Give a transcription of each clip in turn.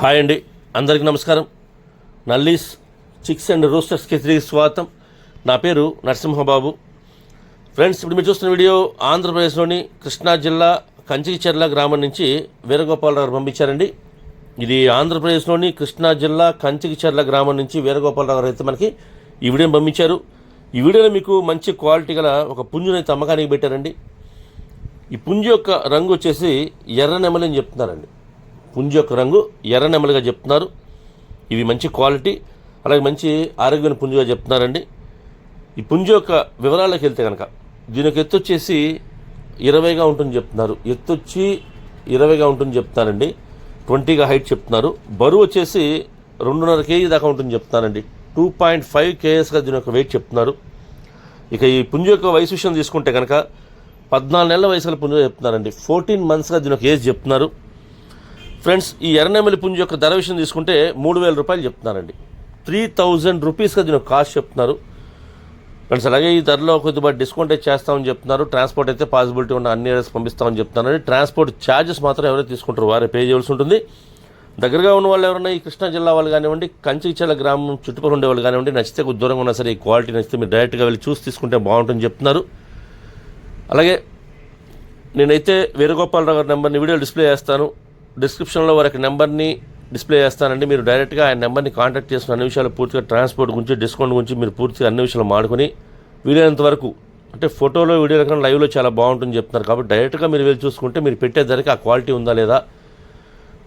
Hi అండి, అందరికీ నమస్కారం. నల్లీస్ చిక్స్ అండ్ రోస్టర్స్కి తిరిగి స్వాగతం. నా పేరు నరసింహబాబు. ఫ్రెండ్స్, ఇప్పుడు మీరు చూస్తున్న వీడియో ఆంధ్రప్రదేశ్లోని కృష్ణా జిల్లా కంచికిచెర్ల గ్రామం నుంచి వీరగోపాలరావు గారు పంపించారండి. ఇది ఆంధ్రప్రదేశ్లోని కృష్ణా జిల్లా కంచికిచెర్ల గ్రామం నుంచి వీరగోపాలరావు గారు అయితే మనకి ఈ వీడియోని పంపించారు. ఈ వీడియోలో మీకు మంచి క్వాలిటీ గల ఒక పుంజునైతే అమ్మకానికి పెట్టారండి. ఈ పుంజు యొక్క రంగు వచ్చేసి ఎర్ర నెమలి అని చెప్తున్నారండి. పుంజు యొక్క రంగు ఎర్ర నెమలిగా చెప్తున్నారు. ఇవి మంచి క్వాలిటీ, అలాగే మంచి ఆరోగ్యమైన పుంజుగా చెప్తున్నారండి. ఈ పుంజు యొక్క వివరాలకు వెళ్తే కనుక దీని యొక్క ఎత్తు వచ్చేసి 20గా ఉంటుంది చెప్తున్నారు. ఎత్తు వచ్చి 20గా ఉంటుంది చెప్తున్నారండి. 20గా హైట్ చెప్తున్నారు. బరువు వచ్చేసి 2.5 kg దాకా ఉంటుంది చెప్తున్నారండి. 2.5 kgsగా దీని యొక్క వెయిట్ చెప్తున్నారు. ఇక ఈ పుంజు యొక్క వయసు విషయం తీసుకుంటే కనుక 14 నెలల వయసుల పుంజుగా చెప్తున్నారండి. 14 monthsగా దీని యొక్క ఏజ్ చెప్తున్నారు. ఫ్రెండ్స్, ఈ ఎర్రనెమలి పుంజు యొక్క ధర విషయం తీసుకుంటే 3,000 రూపాయలు చెప్తున్నారండి. 3,000 రూపీస్గా దీని యొక్క కాస్ట్ చెప్తున్నారు. ఫ్రెండ్స్, అలాగే ఈ ధరలో కొద్దిపాటి డిస్కౌంట్ అయితే చేస్తామని చెప్తున్నారు. ట్రాన్స్పోర్ట్ అయితే పాసిబిలిటీ ఉన్న అన్ని ఏరియాస్ పంపిస్తామని చెప్తున్నారండి. ట్రాన్స్పోర్ట్ ఛార్జెస్ మాత్రం ఎవరైతే తీసుకుంటారో వారే పే చేయాల్సి ఉంటుంది. దగ్గరగా ఉన్న వాళ్ళు ఎవరైనా ఈ కృష్ణా జిల్లా వాళ్ళు కానివ్వండి, కంచికిచెర్ల గ్రామం చుట్టుపక్కల ఉండే వాళ్ళు కానివ్వండి, నచ్చితే కొద్ది దూరంగా ఉన్నా సరే ఈ క్వాలిటీ నచ్చితే మీరు డైరెక్ట్గా వెళ్ళి చూసి తీసుకుంటే బాగుంటుందని చెప్తున్నారు. అలాగే నేనైతే వీరగోపాలరావు గారి నెంబర్ని వీడియో డిస్ప్లే చేస్తాను. డిస్క్రిప్షన్లో వారికి నెంబర్ని డిస్ప్లే చేస్తానండి. మీరు డైరెక్ట్గా ఆయన నెంబర్ని కాంటాక్ట్ చేసుకుని అన్ని విషయాలు పూర్తిగా ట్రాన్స్పోర్ట్ గురించి, డిస్కౌంట్ గురించి మీరు పూర్తిగా అన్ని విషయాలు మాడుకొని వీలైనంత వరకు అంటే ఫోటోలో వీడియోలో కన్నా లైవ్లో చాలా బాగుంటుందని చెప్తున్నారు. కాబట్టి డైరెక్ట్గా మీరు వెళ్ళి చూసుకుంటే మీరు పెట్టే ధరకి ఆ క్వాలిటీ ఉందా లేదా.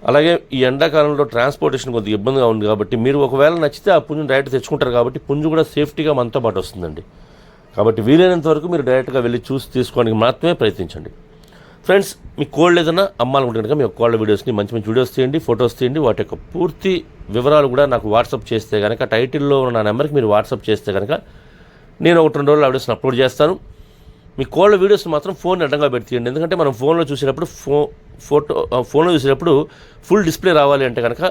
అలాగే ఈ ఎండాకాలంలో ట్రాన్స్పోర్టేషన్ కొద్దిగా ఇబ్బందిగా ఉంది కాబట్టి మీరు ఒకవేళ నచ్చితే ఆ పుంజుని డైరెక్ట్ తెచ్చుకుంటారు. కాబట్టి పుంజు కూడా సేఫ్టీగా మనతో పాటు వస్తుందండి. కాబట్టి వీలైనంత వరకు మీరు డైరెక్ట్గా వెళ్ళి చూసి తీసుకోవడానికి మాత్రమే ప్రయత్నించండి. ఫ్రెండ్స్, మీ కోళ్ళు ఏదైనా అమ్మాలనుకుంటే కనుక మీ కోళ్ళ వీడియోస్ని మంచి మంచి వీడియోస్ తీయండి, ఫొటోస్ తీయండి. వాటి యొక్క పూర్తి వివరాలు కూడా నాకు వాట్సాప్ చేస్తే కనుక టైటిల్లో ఉన్న నా నెంబర్కి మీరు వాట్సాప్ చేస్తే కనుక నేను 1-2 రోజులు ఆ వీడియోస్ని అప్లోడ్ చేస్తాను. మీ కోళ్ళ వీడియోస్ మాత్రం ఫోన్ అడ్డంగా పెట్టేయండి. ఎందుకంటే మనం ఫోన్లో చూసేటప్పుడు ఫోన్లో చూసేటప్పుడు ఫుల్ డిస్ప్లే రావాలి అంటే కనుక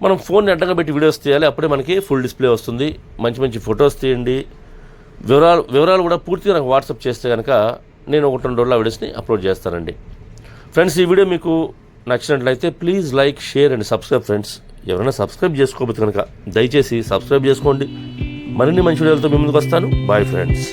మనం ఫోన్ని అడ్డంగా పెట్టి వీడియోస్ తీయాలి. అప్పుడే మనకి ఫుల్ డిస్ప్లే వస్తుంది. మంచి మంచి ఫొటోస్ తీయండి. వివరాలు కూడా పూర్తిగా నాకు వాట్సాప్ చేస్తే కనుక నేను 1-2 రోజులు ఆ వీడియోస్ని అప్లోడ్ చేస్తానండి. ఫ్రెండ్స్, ఈ వీడియో మీకు నచ్చినట్లయితే please like, share and subscribe. Friends, ఎవరైనా సబ్స్క్రైబ్ చేసుకోకపోతే కనుక దయచేసి సబ్స్క్రైబ్ చేసుకోండి. మరిన్ని మంచి వీడియోలతో మీ ముందుకు వస్తాను. Bye friends.